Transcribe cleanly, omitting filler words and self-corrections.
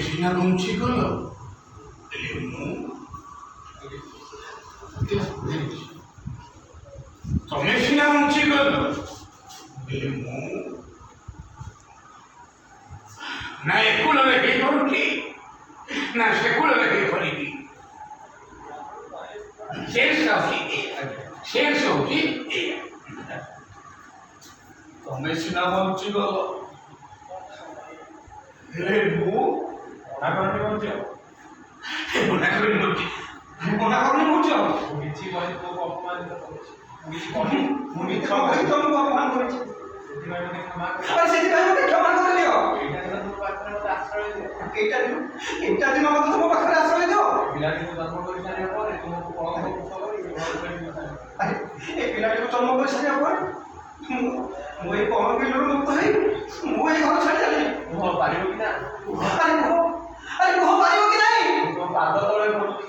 ସିନା ବଞ୍ଚି ଗଲ ତମେ ସିନା ବଞ୍ଚି ଗଲ ହେଲେ ମୁଁ ନା ଏ କୂଳରେ ହେଇପାରୁଛି ନା ସେ କୂଳରେ ହେଇପାରିବି। ଶେଷ ହଉଛି ତମେ ସିନା ବଞ୍ଚି ଗଲ ହେଲେ ମୁଁ ମନା କରୁନି କହୁଛ କିଛି କହି ତମକୁ ଅପମାନିତ କରୁଛି ମୁଁ ମିଛ କହି ତମକୁ ଅପମାନ କରିଛି ସେଥିପାଇଁ ମୋତେ କ୍ଷମା କରିଦିଅ। ଏଇଟା ଦିନ ମୋତେ ତମ ପାଖରେ ଆଶ୍ରୟ ଦିଅ। ପିଲାଟିକୁ ଜନ୍ମ କରିସାରିବା ପରେ ତୁମକୁ ଏ ପିଲାଟିକୁ ଜନ୍ମ କରିସାରିବା ପରେ ମୁଁ ଏଇ କଣ ବିଲରୁ ମୁକ୍ତ ହେଇ ମୁଁ ଏଇ ଘର ଛାଡ଼ି ଚାଲିଲି। କୁହ ପାରିବ କି ନା? କୁହ ପାରିବ କି ନାହିଁ? ପାଦ ତଳେ ପଡୁଛି।